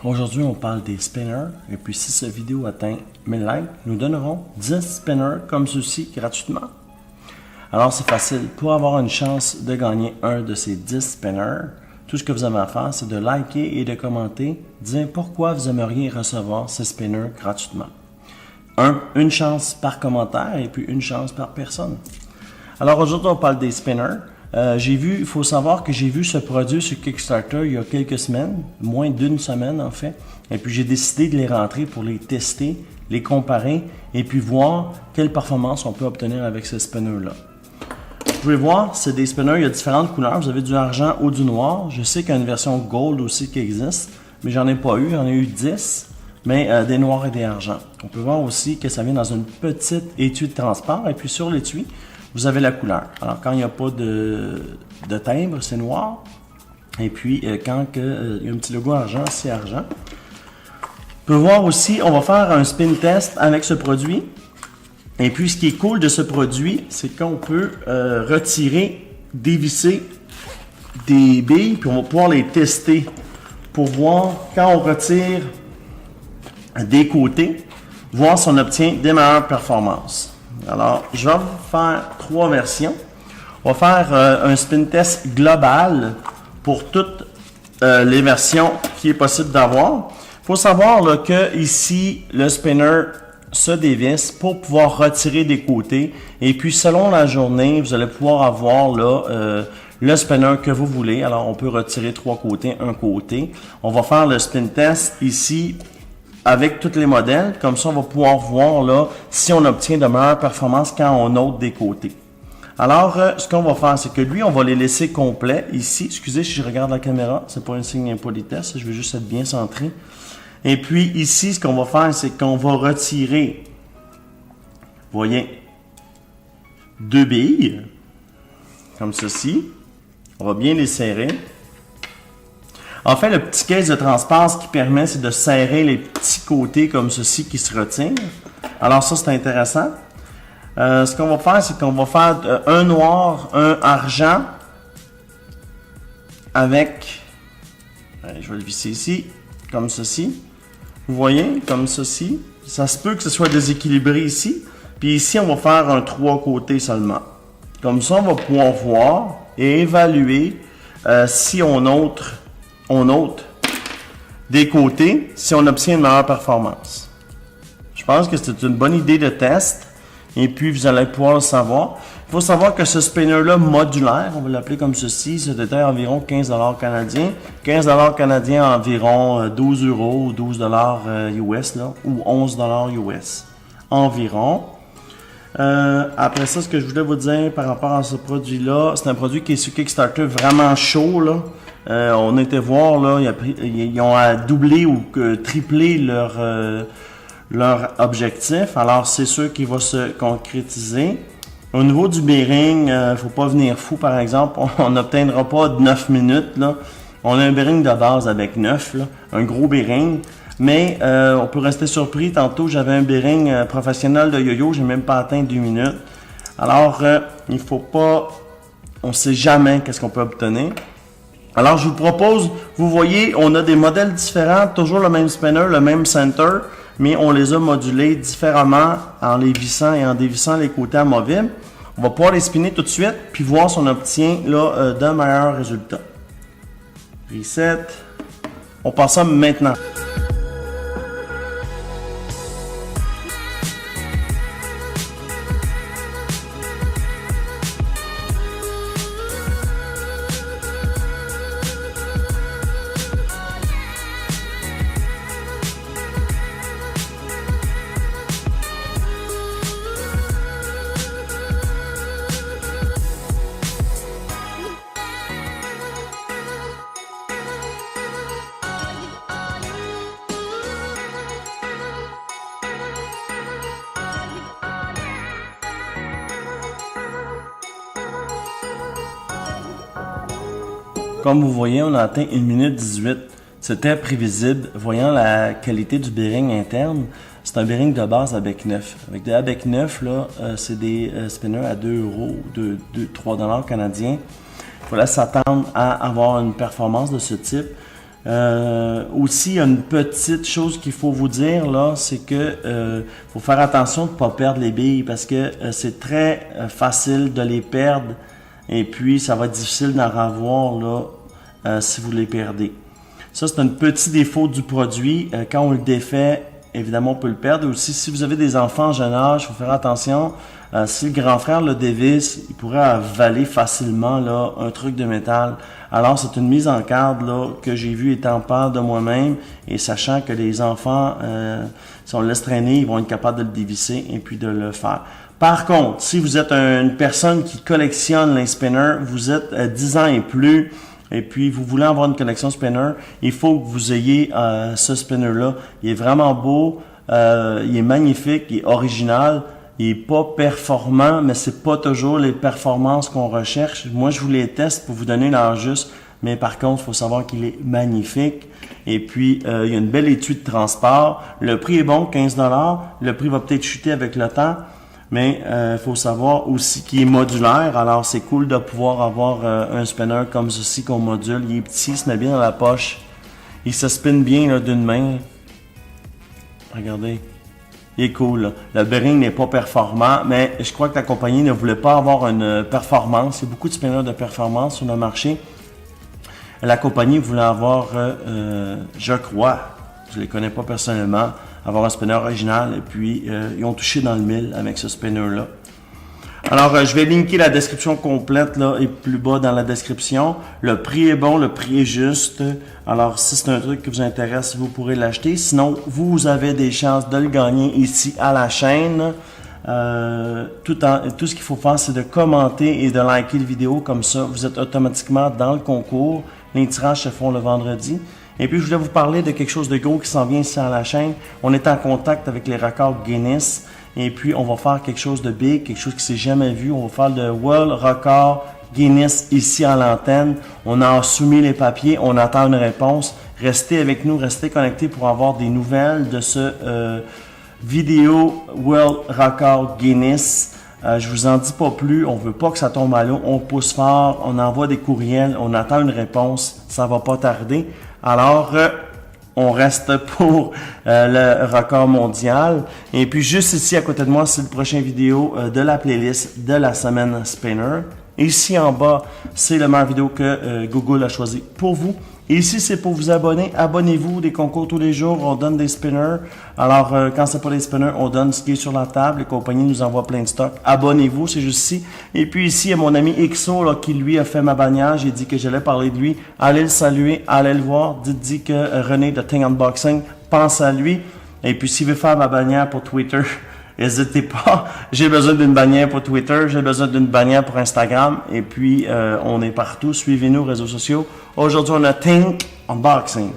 Aujourd'hui, on parle des spinners. Et puis, si cette vidéo atteint 1000 likes, nous donnerons 10 spinners comme ceux-ci gratuitement. Alors, c'est facile. Pour avoir une chance de gagner un de ces 10 spinners, tout ce que vous avez à faire, c'est de liker et de commenter, dire pourquoi vous aimeriez recevoir ces spinners gratuitement. Une chance par commentaire et puis une chance par personne. Alors, aujourd'hui, on parle des spinners. Il faut savoir que j'ai vu ce produit sur Kickstarter il y a quelques semaines, moins d'une semaine en fait. Et puis j'ai décidé de les rentrer pour les tester, les comparer et puis voir quelle performance on peut obtenir avec ce spinner-là. Vous pouvez voir, c'est des spinners, il y a différentes couleurs. Vous avez du argent ou du noir. Je sais qu'il y a une version gold aussi qui existe, mais j'en ai pas eu. J'en ai eu 10, mais des noirs et des argents. On peut voir aussi que ça vient dans une petite étui de transport. Et puis sur l'étui, vous avez la couleur. Alors, quand il n'y a pas de timbre, c'est noir. Et puis, quand il y a un petit logo argent, c'est argent. On peut voir aussi, on va faire un spin test avec ce produit. Et puis, ce qui est cool de ce produit, c'est qu'on peut retirer, dévisser des billes, puis on va pouvoir les tester pour voir, quand on retire des côtés, voir si on obtient des meilleures performances. Alors, je vais vous faire 3 versions. On va faire un spin test global pour toutes les versions qui est possible d'avoir. Il faut savoir là, que ici, le spinner se dévisse pour pouvoir retirer des côtés. Et puis, selon la journée, vous allez pouvoir avoir là, le spinner que vous voulez. Alors, on peut retirer 3 côtés, un côté. On va faire le spin test ici avec tous les modèles, comme ça on va pouvoir voir là si on obtient de meilleures performances quand on ôte des côtés. Alors, ce qu'on va faire, c'est que lui, on va les laisser complets ici. Excusez si je regarde la caméra, c'est pas un signe d'impolitesse, je veux juste être bien centré. Et puis ici, ce qu'on va faire, c'est qu'on va retirer, vous voyez, 2 billes, comme ceci. On va bien les serrer. En fait, le petit case de transport, ce qui permet, c'est de serrer les petits côtés comme ceci qui se retirent. Alors ça, c'est intéressant. Ce qu'on va faire, c'est qu'on va faire un noir, un argent avec, je vais le visser ici, comme ceci. Vous voyez, comme ceci. Ça se peut que ce soit déséquilibré ici. Puis ici, on va faire un 3 côtés seulement. Comme ça, on va pouvoir voir et évaluer si on ôte des côtés si on obtient une meilleure performance. Je pense que c'est une bonne idée de test et puis vous allez pouvoir le savoir. Il faut savoir que ce spinner-là modulaire, on va l'appeler comme ceci, c'était environ 15 $ canadiens. 15 $ canadiens environ 12 € ou 12 $ US là, ou 11 $ US environ. Après ça, ce que je voulais vous dire par rapport à ce produit-là, c'est un produit qui est sur Kickstarter vraiment chaud là. On était voir là, ils ont à doubler ou tripler leur objectif. Alors c'est sûr qu'il va se concrétiser. Au niveau du bearing, faut pas venir fou par exemple. On n'obtiendra pas de 9 minutes là. On a un bearing de base avec 9 là, un gros bearing. Mais on peut rester surpris. Tantôt j'avais un bearing professionnel de yo-yo, j'ai même pas atteint 2 minutes. Alors il faut pas, on sait jamais qu'est-ce qu'on peut obtenir. Alors, je vous propose, vous voyez, on a des modèles différents, toujours le même spinner, le même center, mais on les a modulés différemment en les vissant et en dévissant les côtés amovibles. On va pouvoir les spinner tout de suite, puis voir si on obtient là, de meilleurs résultats. Reset. On passe ça maintenant. Comme vous voyez, on a atteint 1 minute 18. C'était prévisible, voyant la qualité du bearing interne. C'est un bearing de base à bec neuf. Avec des bec neuf, là, c'est des spinners à 2 €, 3 $ canadiens. Il fallait s'attendre à avoir une performance de ce type. Aussi, il y a une petite chose qu'il faut vous dire là, c'est que faut faire attention de ne pas perdre les billes parce que c'est très facile de les perdre et puis ça va être difficile d'en revoir là si vous les perdez. Ça, c'est un petit défaut du produit. Quand on le défait, évidemment, on peut le perdre. Aussi, si vous avez des enfants en jeune âge, il faut faire attention. Si le grand frère le dévisse, il pourrait avaler facilement là, un truc de métal. Alors, c'est une mise en garde là, que j'ai vue étant père de moi-même et sachant que les enfants, si on le laisse traîner, ils vont être capables de le dévisser et puis de le faire. Par contre, si vous êtes une personne qui collectionne les spinners, vous êtes 10 ans et plus, et puis vous voulez avoir une collection spinner, il faut que vous ayez ce spinner-là. Il est vraiment beau, il est magnifique, il est original. Il est pas performant, mais c'est pas toujours les performances qu'on recherche. Moi, je vous les teste pour vous donner l'heure juste, mais par contre, il faut savoir qu'il est magnifique. Et puis, il y a une belle étui de transport. Le prix est bon, 15$. Le prix va peut-être chuter avec le temps, mais il faut savoir aussi qu'il est modulaire. Alors, c'est cool de pouvoir avoir un spinner comme ceci qu'on module. Il est petit, il se met bien dans la poche. Il se spinne bien d'une main. Regardez. Il est cool. Là. Le bearing n'est pas performant, mais je crois que la compagnie ne voulait pas avoir une performance. Il y a beaucoup de spinners de performance sur le marché. La compagnie voulait avoir, je crois, je ne les connais pas personnellement, avoir un spinner original et puis ils ont touché dans le mille avec ce spinner-là. Alors, je vais linker la description complète là et plus bas dans la description. Le prix est bon, le prix est juste. Alors, si c'est un truc qui vous intéresse, vous pourrez l'acheter. Sinon, vous avez des chances de le gagner ici à la chaîne. Tout ce qu'il faut faire, c'est de commenter et de liker la vidéo. Comme ça, vous êtes automatiquement dans le concours. Les tirages se font le vendredi. Et puis, je voulais vous parler de quelque chose de gros qui s'en vient ici à la chaîne. On est en contact avec les records Guinness. Et puis, on va faire quelque chose de big, quelque chose qui s'est jamais vu. On va faire le World Record Guinness ici à l'antenne. On a soumis les papiers, on attend une réponse. Restez avec nous, restez connectés pour avoir des nouvelles de ce vidéo World Record Guinness. Je vous en dis pas plus, on veut pas que ça tombe à l'eau. On pousse fort, on envoie des courriels, on attend une réponse. Ça va pas tarder. Alors, on reste pour le record mondial. Et puis, juste ici à côté de moi, c'est le prochain vidéo de la playlist de la semaine Spinner. Ici en bas, c'est la meilleure vidéo que Google a choisi pour vous. Et ici, c'est pour vous abonner. Abonnez-vous, des concours tous les jours. On donne des spinners. Alors, quand c'est pas des spinners, on donne ce qui est sur la table. Les compagnies nous envoient plein de stocks. Abonnez-vous, c'est juste ici. Et puis ici, il y a mon ami XO là, qui, lui, a fait ma bannière. J'ai dit que j'allais parler de lui. Allez le saluer, allez le voir. Dites-lui que René de Thing Unboxing pense à lui. Et puis, s'il veut faire ma bannière pour Twitter, n'hésitez pas. J'ai besoin d'une bannière pour Twitter, j'ai besoin d'une bannière pour Instagram. Et puis, on est partout. Suivez-nous, réseaux sociaux. Aujourd'hui, on a Think Unboxing.